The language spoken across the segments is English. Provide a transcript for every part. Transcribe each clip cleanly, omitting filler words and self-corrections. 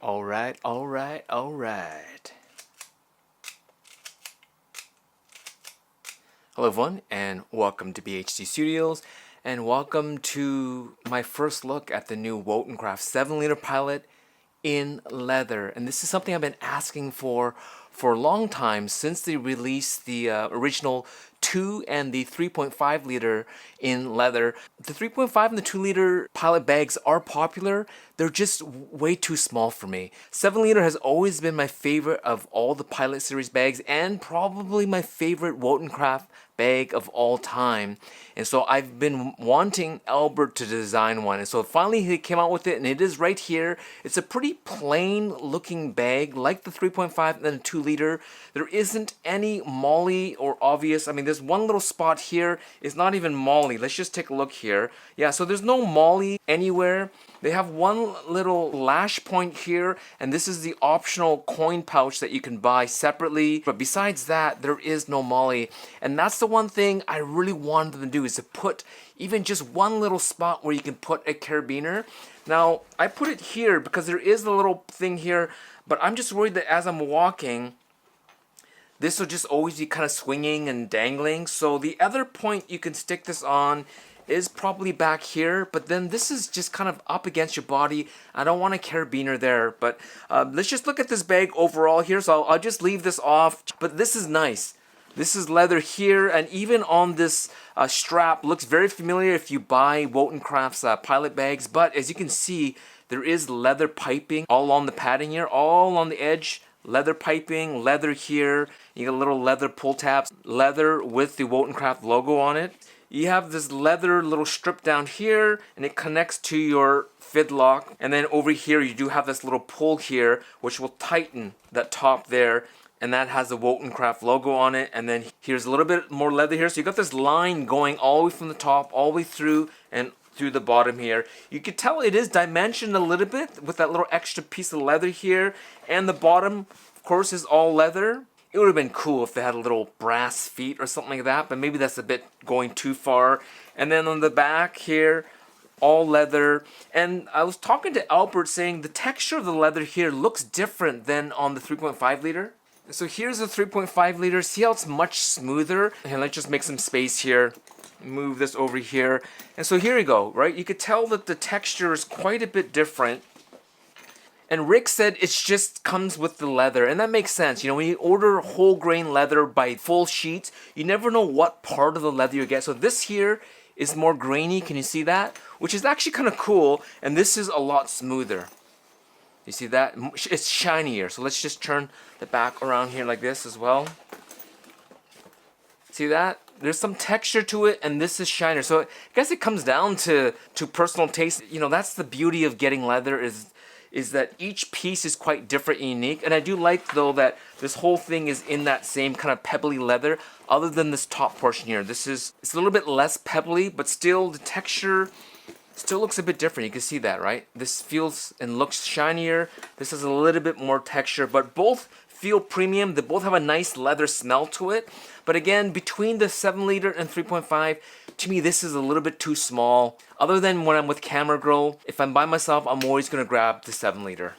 Alright, alright, alright. Hello everyone, and welcome to BHD Studios, and welcome to my first look at the new Wotancraft 7-liter pilot in leather. And this is something I've been asking for a long time, since they released the original 2 and the 3.5 liter in leather. The 3.5 and the 2 liter pilot bags are popular. They're just way too small for me. 7 liter has always been my favorite of all the pilot series bags, and probably my favorite Wotancraft bag of all time. And so I've been wanting Albert to design one, and so finally he came out with it, and it is right here. It's a pretty plain looking bag, like the 3.5 and the 2 liter. There isn't any molle or obvious, I mean, there's one little spot here. It's not even molle. Let's just take a look here. Yeah, so there's no molle anywhere. They have one little lash point here, and this is the optional coin pouch that you can buy separately. But besides that, there is no molle. And that's the one thing I really wanted them to do, is to put even just one little spot where you can put a carabiner. Now, I put it here because there is a little thing here, but I'm just worried that as I'm walking, this will just always be kind of swinging and dangling. So the other point you can stick this on is probably back here, but then this is just kind of up against your body. I don't want a carabiner there, but let's just look at this bag overall here. So I'll just leave this off, but this is nice. This is leather here, and even on this strap, looks very familiar if you buy Wotancraft's pilot bags, but as you can see, there is leather piping all on the padding here, all on the edge. Leather piping, leather here. You got little leather pull tabs, leather with the Wotancraft logo on it. You have this leather little strip down here, and it connects to your fidlock. And then over here, you do have this little pull here, which will tighten that top there. And that has the Wotancraft logo on it. And then here's a little bit more leather here. So you got this line going all the way from the top, all the way through and through the bottom here. You can tell it is dimensioned a little bit with that little extra piece of leather here. And the bottom, of course, is all leather. It would have been cool if they had a little brass feet or something like that, but maybe that's a bit going too far. And then on the back here, all leather. And I was talking to Albert saying the texture of the leather here looks different than on the 3.5 liter. So here's the 3.5 liter. See how it's much smoother? And let's just make some space here. Move this over here. And so here we go, right? You could tell that the texture is quite a bit different. And Rick said it just comes with the leather, and that makes sense. You know, when you order whole grain leather by full sheets, you never know what part of the leather you get. So this here is more grainy, can you see that? Which is actually kind of cool, and this is a lot smoother. You see that? It's shinier. So let's just turn the back around here like this as well. See that? There's some texture to it, and this is shinier. So I guess it comes down to personal taste. You know, that's the beauty of getting leather, is that each piece is quite different and unique. And I do like, though, that this whole thing is in that same kind of pebbly leather, other than this top portion here. It's a little bit less pebbly, but still the texture still looks a bit different. You can see that, right? This feels and looks shinier. This has a little bit more texture, but both feel premium. They both have a nice leather smell to it. But again, between the 7 liter and 3.5, to me, this is a little bit too small. Other than when I'm with Camera Girl, if I'm by myself, I'm always going to grab the 7 liter.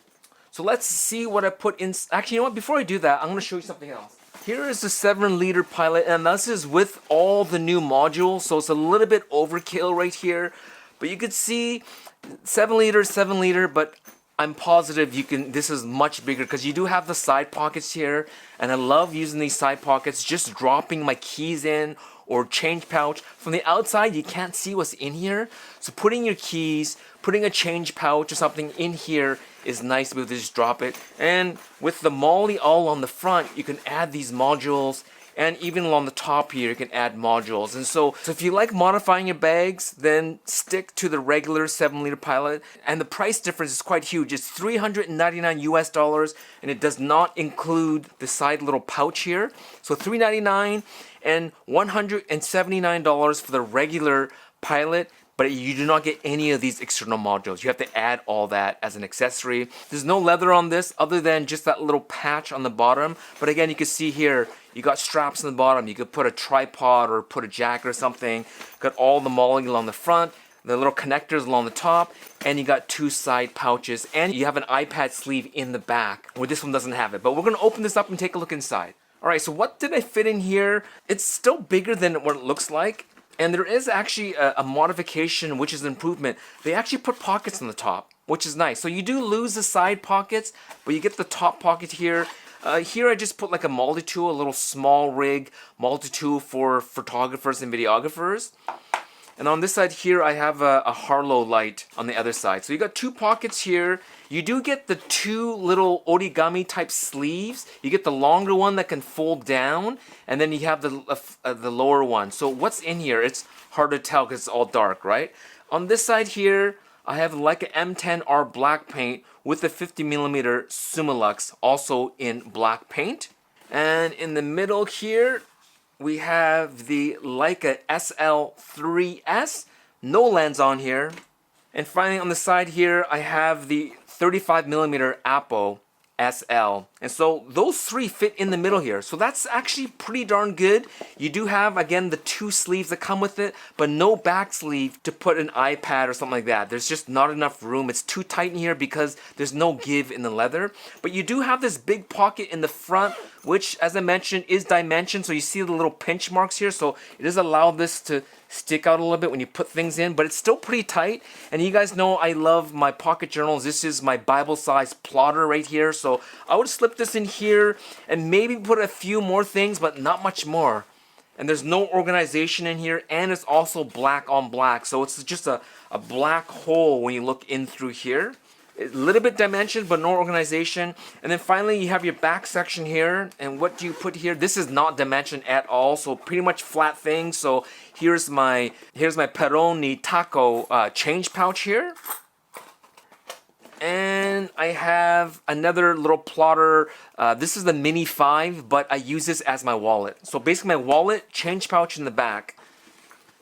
So let's see what I put in. Actually, you know what? Before I do that, I'm going to show you something else. Here is the 7 liter pilot, and this is with all the new modules. So it's a little bit overkill right here. But you could see 7 liter, but I'm positive this is much bigger, because you do have the side pockets here, and I love using these side pockets, just dropping my keys in or change pouch. From the outside, you can't see what's in here, so putting your keys, putting a change pouch or something in here is nice to be able to just drop it. And with the molle all on the front, you can add these modules. And even along the top here, you can add modules. And so if you like modifying your bags, then stick to the regular 7 liter pilot. And the price difference is quite huge. It's $399 US, and it does not include the side little pouch here. So $399 and $179 for the regular pilot. But you do not get any of these external modules. You have to add all that as an accessory. There's no leather on this other than just that little patch on the bottom. But again, you can see here, you got straps on the bottom. You could put a tripod or put a jacket or something. Got all the molle on the front. the little connectors along the top, and you got 2 side pouches, and you have an iPad sleeve in the back, where this one doesn't have it. But we're gonna open this up and take a look inside. Alright, so what did I fit in here? It's still bigger than what it looks like, and there is actually a modification, which is an improvement. They actually put pockets on the top, which is nice. So you do lose the side pockets, but you get the top pocket here. Here I just put like a multi-tool, a little small rig multi-tool for photographers and videographers. And on this side here, I have a Harlow light on the other side. So you got 2 pockets here. You do get the 2 little origami type sleeves. You get the longer one that can fold down, and then you have the lower one. So what's in here? It's hard to tell because it's all dark, right? On this side here, I have like an M10R black paint with a 50mm Summilux, also in black paint. And in the middle here, we have the Leica SL3S, no lens on here. And finally on the side here, I have the 35mm Apo SL. And so those 3 fit in the middle here. So that's actually pretty darn good. You do have, again, the 2 sleeves that come with it, but no back sleeve to put an iPad or something like that. There's just not enough room. It's too tight in here because there's no give in the leather. But you do have this big pocket in the front, which, as I mentioned, is dimensioned. So you see the little pinch marks here. So it does allow this to stick out a little bit when you put things in, but it's still pretty tight. And you guys know I love my pocket journals. This is my Bible-sized plotter right here. So I would slip this in here and maybe put a few more things, but not much more. And there's no organization in here, and it's also black on black. So it's just a black hole when you look in through here. A little bit dimensioned, but no organization. And then finally, you have your back section here. And what do you put here? This is not dimensioned at all, so pretty much flat thing. So here's my Peroni taco change pouch here. And I have another little plotter. This is the Mini 5, but I use this as my wallet. So basically my wallet, change pouch in the back,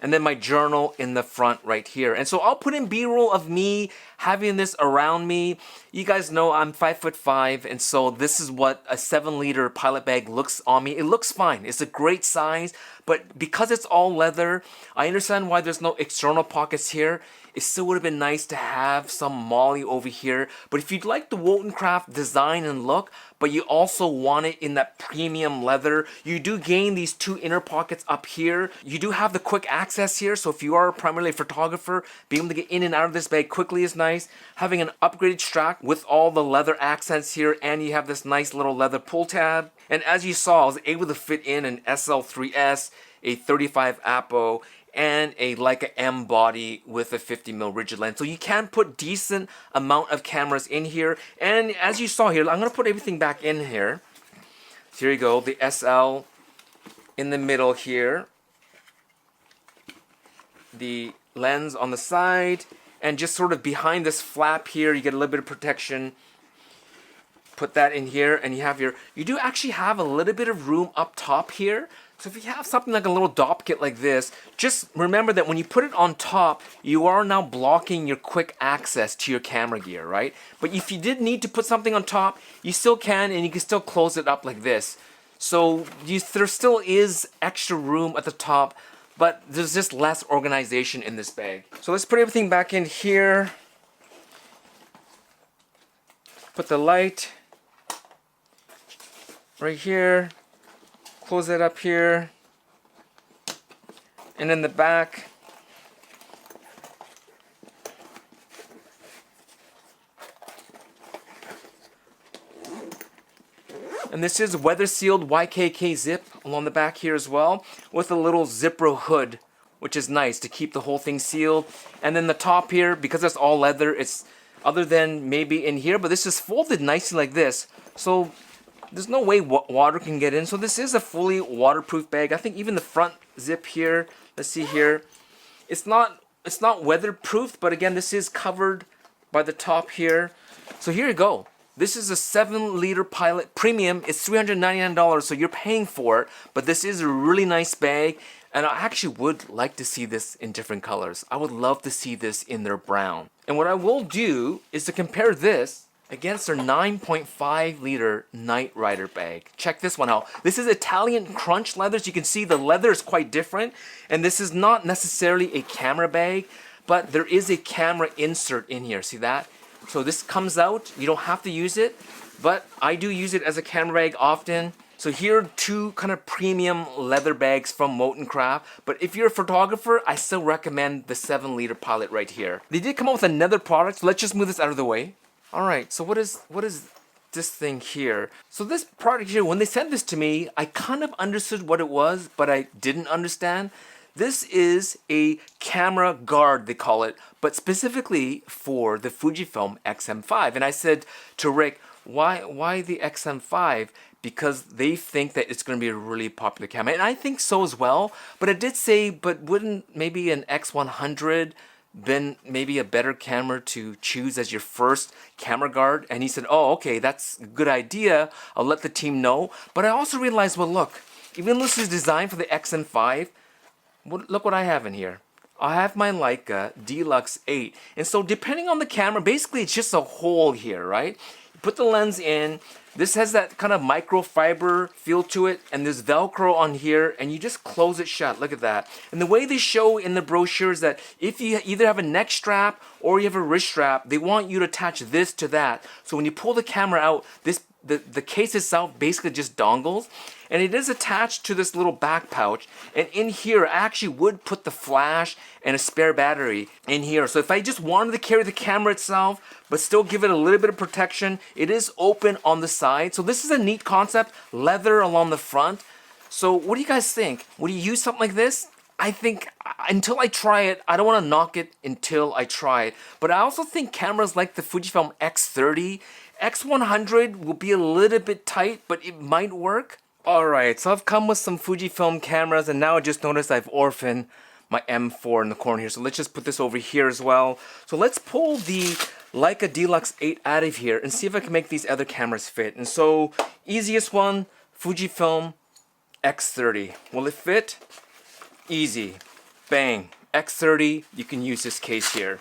and then my journal in the front right here. And so I'll put in B-roll of me having this around me. You guys know I'm 5'5", and so this is what a 7-liter pilot bag looks on me. It looks fine. It's a great size, but because it's all leather, I understand why there's no external pockets here. It still would have been nice to have some molle over here. But if you'd like the Wotancraft design and look, but you also want it in that premium leather, you do gain these 2 inner pockets up here. You do have the quick access here, so if you are primarily a photographer, being able to get in and out of this bag quickly is nice. Having an upgraded strap with all the leather accents here, and you have this nice little leather pull tab. And as you saw, I was able to fit in an SL3S, a 35 Apo, and a Leica M body with a 50mm rigid lens. So you can put decent amount of cameras in here. And as you saw here, I'm going to put everything back in here. So here you go, the SL in the middle here. The lens on the side. And just sort of behind this flap here, you get a little bit of protection. Put that in here, and you do actually have a little bit of room up top here. So if you have something like a little DOP kit like this, just remember that when you put it on top, you are now blocking your quick access to your camera gear, right? But if you did need to put something on top, you still can, and you can still close it up like this. So there still is extra room at the top, but there's just less organization in this bag. So let's put everything back in here. Put the light right here. Close it up here, and in the back, and this is weather sealed YKK zip along the back here as well, with a little Zipro hood, which is nice to keep the whole thing sealed. And then the top here, because it's all leather, it's other than maybe in here, but this is folded nicely like this, so there's no way water can get in. So this is a fully waterproof bag. I think even the front zip here, let's see here, it's not weatherproof, but again, this is covered by the top here. So here you go. This is a 7-liter Pilot Premium. It's $399, so you're paying for it, but this is a really nice bag, and I actually would like to see this in different colors. I would love to see this in their brown. And what I will do is to compare this against their 9.5-liter Night Rider bag. Check this one out. This is Italian crunch leathers. You can see the leather is quite different, and this is not necessarily a camera bag, but there is a camera insert in here. See that? So this comes out. You don't have to use it, but I do use it as a camera bag often. So here are two kind of premium leather bags from Wotancraft. But if you're a photographer, I still recommend the 7-liter Pilot right here. They did come out with another product, so let's just move this out of the way. Alright, so what is this thing here? So this product here, when they sent this to me, I kind of understood what it was, but I didn't understand. This is a camera guard, they call it, but specifically for the Fujifilm X-M5. And I said to Rick, why the X-M5? Because they think that it's going to be a really popular camera. And I think so as well. But it did say, but wouldn't maybe an X100 been maybe a better camera to choose as your first camera guard? And he said, oh, okay, that's a good idea. I'll let the team know. But I also realized, well, look, even though this is designed for the X-M5, look what I have in here. I have my Leica Deluxe 8. And so depending on the camera, basically it's just a hole here, right? You put the lens in. This has that kind of microfiber feel to it, and there's Velcro on here, and you just close it shut. Look at that. And the way they show in the brochure is that if you either have a neck strap or you have a wrist strap, they want you to attach this to that. So when you pull the camera out, the case itself basically just dongles, and it is attached to this little back pouch. And in here, I actually would put the flash and a spare battery in here. So if I just wanted to carry the camera itself, but still give it a little bit of protection, it is open on the side. So this is a neat concept, leather along the front. So what do you guys think? Would you use something like this? I think until I try it, I don't want to knock it until I try it. But I also think cameras like the Fujifilm X30, X100 will be a little bit tight, but it might work. Alright, so I've come with some Fujifilm cameras, and now I just noticed I've orphaned my M4 in the corner here. So let's just put this over here as well. So let's pull the Leica Deluxe 8 out of here and see if I can make these other cameras fit. And so, easiest one, Fujifilm X30. Will it fit? Easy. Bang. X30, you can use this case here.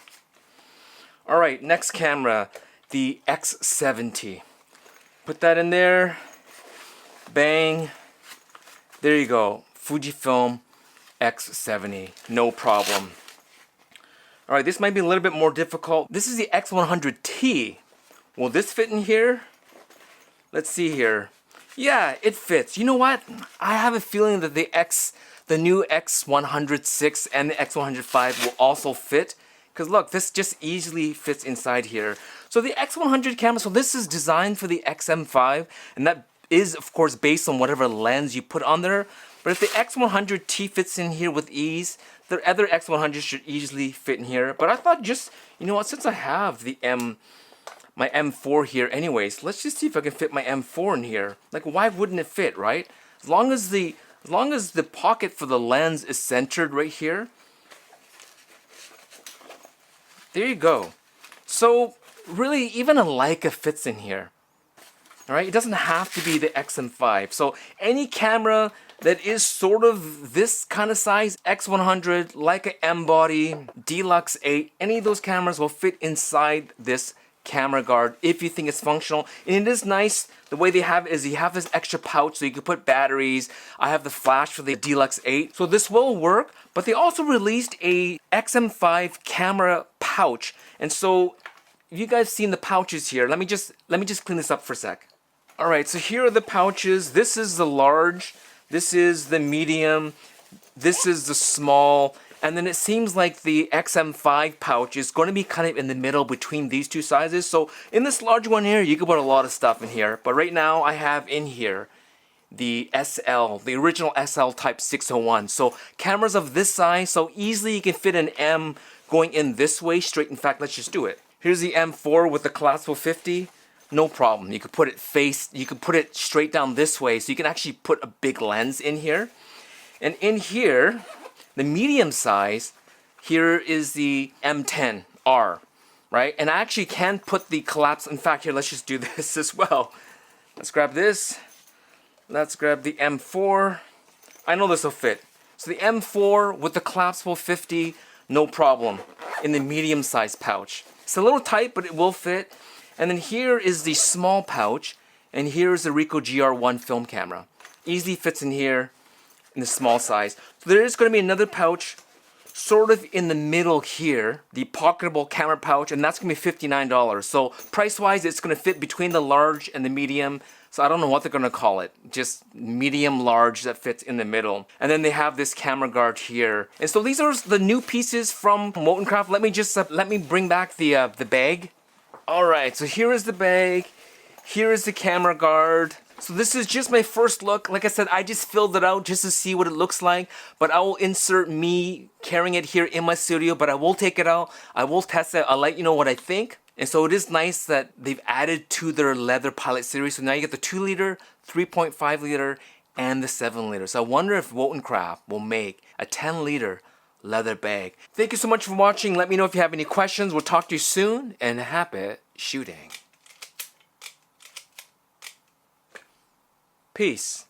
Alright, next camera, the X70. Put that in there. Bang. There you go. Fujifilm X70. No problem. Alright, this might be a little bit more difficult. This is the X100T. Will this fit in here? Let's see here. Yeah, it fits. You know what? I have a feeling that the new X106 and the X105 will also fit. Because look, this just easily fits inside here. So the X100 camera, so this is designed for the X-M5, and that is of course based on whatever lens you put on there. But if the X100T fits in here with ease, the other X100 should easily fit in here. But I thought just, you know what, since I have my M4 here anyways, let's just see if I can fit my M4 in here. Like, why wouldn't it fit, right? As long as the pocket for the lens is centered right here. There you go. So really, even a Leica fits in here. Alright, it doesn't have to be the X-M5. So any camera that is sort of this kind of size, X100, Leica M-Body, Deluxe 8, any of those cameras will fit inside this camera guard if you think it's functional. And it is nice, the way they have it is you have this extra pouch so you can put batteries. I have the flash for the Deluxe 8, so this will work. But they also released a X-M5 camera pouch. And so, you guys seen the pouches here. Let me just clean this up for a sec. Alright, so here are the pouches. This is the large, this is the medium, this is the small, and then it seems like the X-M5 pouch is going to be kind of in the middle between these two sizes. So in this large one here, you can put a lot of stuff in here. But right now I have in here the SL, the original SL Type 601. So cameras of this size, so easily you can fit an M going in this way straight. In fact, let's just do it. Here's the M4 with the collapsible 50. No problem. You could put it straight down this way, so you can actually put a big lens in here. And in here, the medium size, here is the M10R, right? And I actually can put the collapse, in fact, here, let's just do this as well. Let's grab this. Let's grab the M4. I know this will fit. So the M4 with the collapsible 50, no problem, in the medium size pouch. It's a little tight, but it will fit. And then here is the small pouch, and here is the Ricoh GR1 film camera. Easily fits in here in the small size. So there is going to be another pouch sort of in the middle here, the pocketable camera pouch, and that's gonna be $59. So price-wise, it's gonna fit between the large and the medium. So I don't know what they're gonna call it. Just medium large that fits in the middle. And then they have this camera guard here. And so these are the new pieces from Wotancraft. Let me bring back the bag. All right, so here is the bag. Here is the camera guard. So this is just my first look. Like I said, I just filled it out just to see what it looks like. But I will insert me carrying it here in my studio. But I will take it out. I will test it. I'll let you know what I think. And so it is nice that they've added to their leather pilot series. So now you get the 2 liter, 3.5 liter, and the 7 liter. So I wonder if Wotancraft will make a 10 liter leather bag. Thank you so much for watching. Let me know if you have any questions. We'll talk to you soon, and happy shooting. Peace.